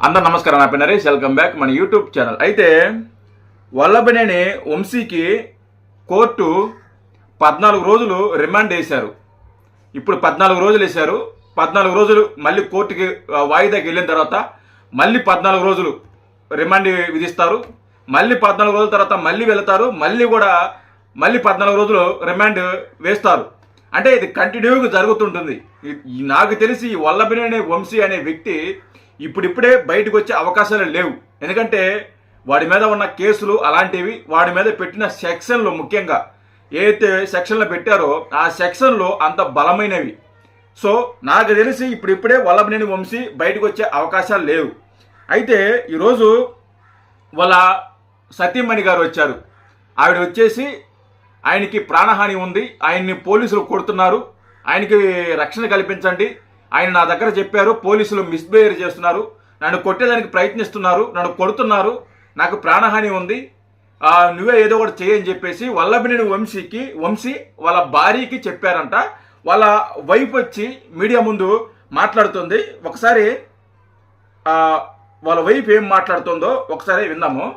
అందరు నమస్కారం. నా పేరు నరేష్. వెల్కమ్ బ్యాక్ మన యూట్యూబ్ ఛానల్. అయితే వల్లభనేని వంశీకి కోర్టు 14 రోజులు రిమాండ్ వేశారు. ఇప్పుడు 14 రోజులు వేశారు. 14 రోజులు మళ్ళీ కోర్టుకి వాయిదాకి వెళ్ళిన తర్వాత మళ్ళీ 14 రోజులు రిమాండ్ విధిస్తారు. మళ్ళీ 14 రోజుల తర్వాత మళ్ళీ వెళతారు. మళ్ళీ 14 రోజులు రిమాండ్ వేస్తారు. అంటే ఇది కంటిన్యూగా జరుగుతుంటుంది. నాకు తెలిసి ఈ వల్లభనేని వంశీ అనే వ్యక్తి ఇప్పుడిప్పుడే బయటకు వచ్చే అవకాశాలు లేవు. ఎందుకంటే వాడి మీద ఉన్న కేసులు అలాంటివి, వాడి మీద పెట్టిన సెక్షన్లు, ముఖ్యంగా ఏదైతే సెక్షన్లు పెట్టారో ఆ సెక్షన్లు అంత బలమైనవి. సో నాకు తెలిసి ఇప్పుడిప్పుడే వల్లభనేని వంశీ బయటకు వచ్చే అవకాశాలు లేవు. అయితే ఈరోజు వాళ్ళ సతీమణి గారు వచ్చారు. ఆవిడ వచ్చేసి ఆయనకి ప్రాణహాని ఉంది, ఆయన్ని పోలీసులు కొడుతున్నారు, ఆయనకి రక్షణ కల్పించండి, ఆయన నా దగ్గర చెప్పారు పోలీసులు మిస్బిహేవ్ చేస్తున్నారు, నన్ను కొట్టేదానికి ప్రయత్నిస్తున్నారు, నన్ను కొడుతున్నారు, నాకు ప్రాణహాని ఉంది, నువ్వే ఏదో ఒకటి చేయని చెప్పేసి వల్లభనేని వంశీ వాళ్ళ భార్యకి చెప్పారంట. వాళ్ళ వైఫ్ వచ్చి మీడియా ముందు మాట్లాడుతుంది. ఒకసారి వాళ్ళ వైఫ్ ఏం మాట్లాడుతుందో ఒకసారి విందాము.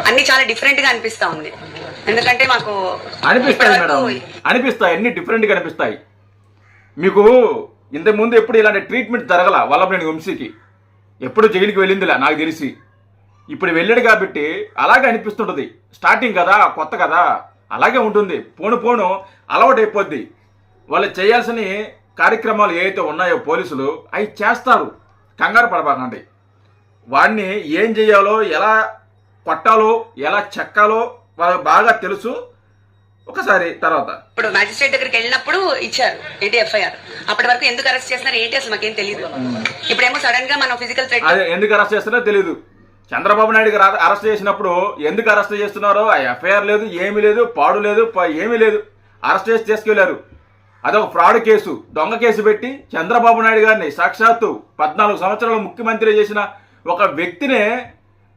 అన్ని చాలా డిఫరెంట్ గా అనిపిస్తా ఉంది. ఎందుకంటే మాకు అనిపిస్తాయి మేడం, అనిపిస్తాయి, అన్ని డిఫరెంట్ గా అనిపిస్తాయి. మీకు ఇంతకుముందు ఎప్పుడు ఇలాంటి ట్రీట్మెంట్ జరగల వల్లభనేని వంశీకి, ఎప్పుడు జైలుకి వెళ్ళిందిలే నాకు తెలిసి. ఇప్పుడు వెళ్ళాడు కాబట్టి అలాగే అనిపిస్తుంటుంది. స్టార్టింగ్ కదా, కొత్త కదా, అలాగే ఉంటుంది. పోను అలవాటు అయిపోద్ది. వాళ్ళు చేయాల్సిన కార్యక్రమాలు ఏవైతే ఉన్నాయో పోలీసులు అవి చేస్తారు. కంగారు పడబాకండి. వాడిని ఏం చేయాలో, ఎలా కొట్టాలో, ఎలా చెక్కాలో వాళ్ళకి బాగా తెలుసు. ఒకసారి తర్వాత ఇప్పుడు మ్యాజిస్ట్రేట్ దగ్గరికి వెళ్ళినప్పుడు ఇచ్చారు ఏంటి ఎఫ్ఐఆర్. అప్పటి వరకు ఎందుకు అరెస్ట్ చేస్తున్నారు ఏంటి అసలు మాకేం తెలియదు. ఇప్పుడేమో సడన్ గా మనం ఫిజికల్ థ్రెట్, అదే ఎందుకు అరెస్ట్ చేస్తున్నారో తెలియదు. చంద్రబాబు నాయుడు గారు అరెస్ట్ చేసినప్పుడు ఎందుకు అరెస్ట్ చేస్తున్నారో ఆ ఎఫ్ఐఆర్ లేదు, ఏమీ లేదు, పాడు లేదు, ఏమీ లేదు. అరెస్ట్ చేసి తీసుకెళ్లారు. అదొక ఫ్రాడ్ కేసు, దొంగ కేసు పెట్టి చంద్రబాబు నాయుడు గారిని సాక్షాత్తు 14 సంవత్సరాలు ముఖ్యమంత్రి చేసిన ఒక వ్యక్తినే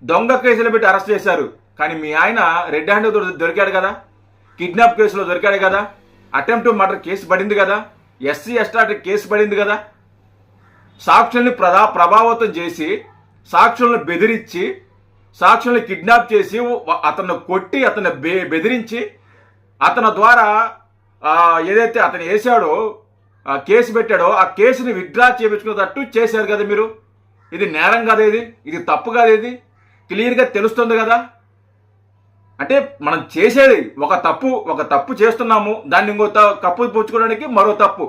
దొంగ కేసులు పెట్టి అరెస్ట్ చేశారు. కానీ మీ ఆయన రెడ్ హ్యాండ్ దొరికాడు కదా, కిడ్నాప్ కేసులో దొరికాడు కదా, అటెంప్ట్ మర్డర్ కేసు పడింది కదా, ఎస్సీ ఎస్టీ కేసు పడింది కదా. సాక్షుల్ని ప్రభావితం చేసి, సాక్షులను బెదిరించి, సాక్షుల్ని కిడ్నాప్ చేసి, అతను కొట్టి, అతను బెదిరించి, అతని ద్వారా ఏదైతే అతను వేసాడో కేసు పెట్టాడో ఆ కేసుని విత్డ్రా చేయించుకునేటట్టు చేశారు కదా మీరు. ఇది నేరం కాదు, ఇది తప్పు కాదు, ఇది క్లియర్గా తెలుస్తుంది కదా. అంటే మనం చేసేది ఒక తప్పు చేస్తున్నాము, దాన్ని ఇంకో కప్పు పుచ్చుకోవడానికి మరో తప్పు,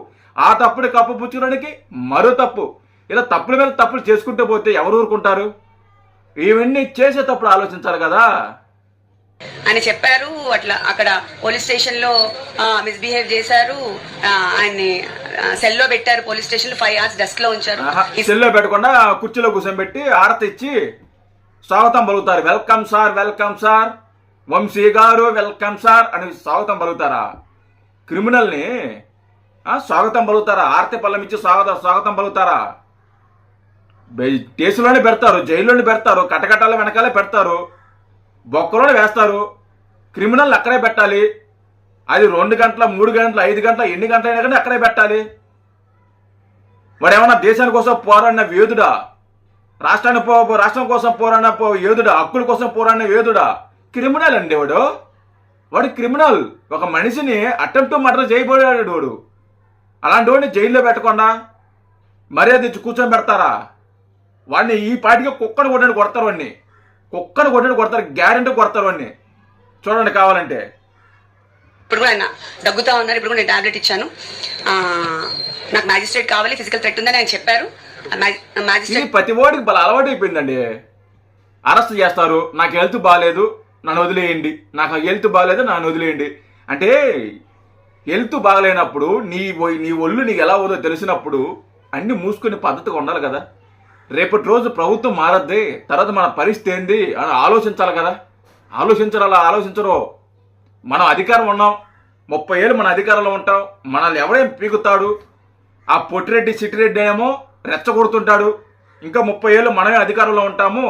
ఆ తప్పుని కప్పు పుచ్చుకోవడానికి మరో తప్పు, ఇలా తప్పుల మీద తప్పులు చేసుకుంటూ పోతే ఎవరు ఊరుకుంటారు? ఇవన్నీ చేసేటప్పుడు ఆలోచించాలి కదా అని చెప్పారు. అట్లా అక్కడ పోలీస్ స్టేషన్ లో మిస్బిహేవ్ చేశారు. ఆయన్ని సెల్లో పెట్టారు. పోలీస్ స్టేషన్ లో 5 hours డెస్క్ లో ఉంచారు. సెల్లో పెట్టకుండా కుర్చీలో కూర్చోబెట్టి ఆరతి ఇచ్చి స్వాగతం పలుకుతారు. Welcome sir, welcome sir, Vamshi గారు వెల్కమ్ సార్ అని స్వాగతం పలుకుతారా? క్రిమినల్ని స్వాగతం పలుకుతారా? ఆరతి పళ్ళం ఇచ్చి స్వాగతం పలుకుతారా? కేసులోనే పెడతారు, జైల్లోనే పెడతారు, కటకటాల వెనకాలే పెడతారు, బొక్కలోనే వేస్తారు. క్రిమినల్ అక్కడే పెట్టాలి. అది 2 గంటల, 3 గంటల, 5 గంటల, ఎన్ని గంటలైనా కానీ అక్కడే పెట్టాలి. వాడు ఏమన్నా దేశాని కోసం పోరాడిన యోధుడా? రాష్ట్రం కోసం పోరాడిన యోధుడా? హక్కుల కోసం పోరాడిన యోధుడా? క్రిమినల్ అండి వాడు క్రిమినల్. ఒక మనిషిని అటెంప్ట్ మర్డర్ చేయబోయాడు వాడు. అలాంటి వాడిని జైల్లో పెట్టకుండా మర్యాద ఇచ్చి కూర్చొని పెడతారా? వాడిని ఈ పాటికి కుక్కను కొట్టాడు కొడతారు, గ్యారెంటీ కొడతారు వాడిని. చూడండి కావాలంటే. ఇప్పుడు కూడా ఆయన దగ్గుతా ఉన్నారు. ఇప్పుడు కూడా నేను టాబ్లెట్ ఇచ్చాను. నాకు మ్యాజిస్ట్రేట్ కావాలి, ఫిజికల్ థ్రెట్ ఉందని ఆయన చెప్పారు. మ్యాజిస్ట్రేట్ ప్రతి ఓడికి బల అలవాటు అయిపోయిందండి. అరెస్ట్ చేస్తారు, నాకు హెల్త్ బాగాలేదు నన్ను వదిలేయండి, నాకు హెల్త్ బాగాలేదు నన్ను వదిలేయండి అంటే. హెల్త్ బాగలేనప్పుడు నీ ఒళ్ళు నీకు ఎలా ఉందో తెలిసినప్పుడు అన్ని మూసుకునే పద్ధతిగా ఉండాలి కదా. రేపటి రోజు ప్రభుత్వం మారద్ది, తర్వాత మన పరిస్థితి ఏంది అని ఆలోచించాలి కదా. ఆలోచించరు. మనం అధికారం ఉన్నాం, 30 ఏళ్ళు మన అధికారంలో ఉంటాం. మనల్ని ఎవడేం పీకుతాడు? ఆ పొట్టిరెడ్డి సిట్టిరెడ్డి ఏమో రెచ్చగొడుతుంటాడు. ఇంకా 30 ఏళ్ళు మనమే అధికారంలో ఉంటాము,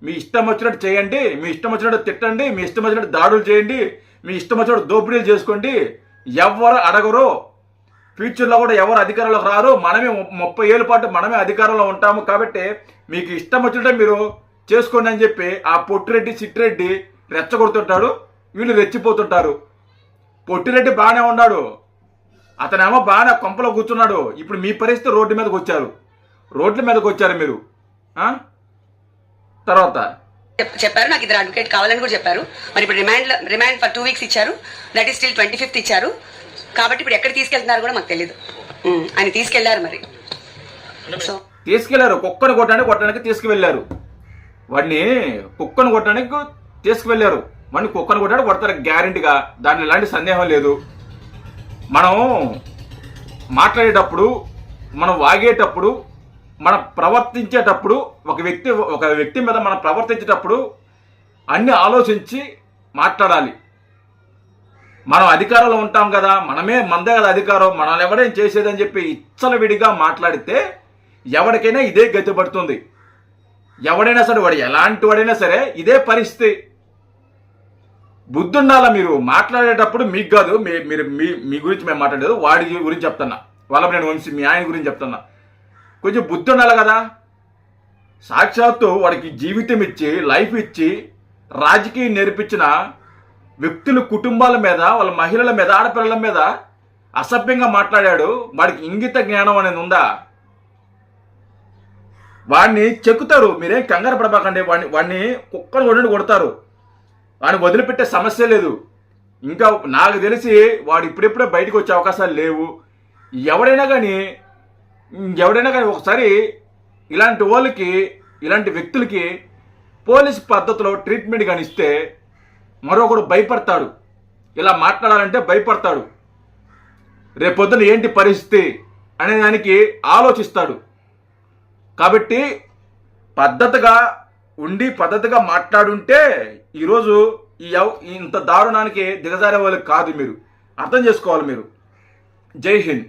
మీ ఇష్టం వచ్చినట్టు చేయండి, మీ ఇష్టం వచ్చినట్టు తిట్టండి, మీ ఇష్టం వచ్చినట్టు దాడులు చేయండి, మీ ఇష్టం వచ్చినట్టు దోపిడీలు చేసుకోండి, ఎవ్వరు అడగరు. ఫ్యూచర్లో కూడా ఎవరు అధికారంలోకి రారు, మనమే 30 ఏళ్ళ పాటు మనమే అధికారంలో ఉంటాము, కాబట్టి మీకు ఇష్టం వచ్చినట్టే మీరు చేసుకోండి అని చెప్పి ఆ పొట్టిరెడ్డి సిట్టిరెడ్డి రెచ్చగొడుతుంటాడు, వీళ్ళు రెచ్చిపోతుంటారు. పొట్టిరెడ్డి బాగానే ఉన్నాడు, అతనేమో బాగానే కొంపలో కూర్చున్నాడు. ఇప్పుడు మీ పరిస్థితి రోడ్ల మీదకి వచ్చారు మీరు. తర్వాత చెప్పారు నాకు ఇద్దరు అడ్వకేట్ కావాలని కూడా చెప్పారు. మరి ఇప్పుడు రిమాండ్ ఫర్ 2 వీక్స్ ఇచ్చారు, దట్ ఈస్ స్టిల్ 25th ఇచ్చారు. కాబట్టి ఇప్పుడు ఎక్కడ తీసుకెళ్తున్నారు కూడా మాకు తెలియదు. ఆయన తీసుకెళ్లారు, మరి సో తీసుకెళ్లారు, కుక్కను కొట్టడానికి తీసుకువెళ్ళారు. వాడిని కుక్కను కొట్టడానికి తీసుకువెళ్ళారు. వాడిని కుక్కను కొట్టడానికి కొడతారు గ్యారెంటీగా, దాంట్లో ఎలాంటి సందేహం లేదు. మనం మాట్లాడేటప్పుడు, మనం వాగేటప్పుడు, మనం ప్రవర్తించేటప్పుడు, ఒక వ్యక్తి మీద మనం ప్రవర్తించేటప్పుడు అన్ని ఆలోచించి మాట్లాడాలి. మనం అధికారంలో ఉంటాం కదా, మనదే కదా అధికారం, మనల్ని ఎవడేం చేసేదని చెప్పి ఇచ్చలవిడిగా మాట్లాడితే ఎవరికైనా ఇదే గతి పడుతుంది. ఎవడైనా సరే, వాడు ఎలాంటి వాడైనా సరే ఇదే పరిస్థితి. బుద్ధి ఉండాలా మీరు మాట్లాడేటప్పుడు. మీకు కాదు, మీరు మీ గురించి మేము మాట్లాడలేదు, వాడి గురించి చెప్తున్నా, వల్లభనేని వంశీ మీ ఆయన గురించి చెప్తున్నా. కొంచెం బుద్ధి ఉండాలి కదా. సాక్షాత్తు వాడికి జీవితం ఇచ్చి, లైఫ్ ఇచ్చి, రాజకీయం నేర్పించిన వ్యక్తుల కుటుంబాల మీద, వాళ్ళ మహిళల మీద, ఆడపిల్లల మీద అసభ్యంగా మాట్లాడాడు. వాడికి ఇంగిత జ్ఞానం అనేది ఉందా? వాడిని చెక్కుతారు, మీరేం కంగారు పడబాకండి. వాడిని కుక్కలు కొడతారు, వాడిని వదిలిపెట్టే సమస్య లేదు. ఇంకా నాకు తెలిసి వాడు ఇప్పుడెప్పుడే బయటకు వచ్చే అవకాశాలు లేవు. ఎవడైనా కానీ ఒకసారి ఇలాంటి వాళ్ళకి, ఇలాంటి వ్యక్తులకి పోలీస్ పద్ధతిలో ట్రీట్మెంట్ కానీ ఇస్తే మరొకడు భయపడతాడు, ఇలా మాట్లాడాలంటే భయపడతాడు. రేపొద్దున ఏంటి పరిస్థితి అనే దానికి ఆలోచిస్తాడు. కాబట్టి పద్ధతిగా ఉండి పద్ధతిగా మాట్లాడుంటే ఈరోజు ఇంత దారుణానికి దిగజారే వాళ్ళకి కాదు. మీరు అర్థం చేసుకోవాలి. మీరు జై హింద్.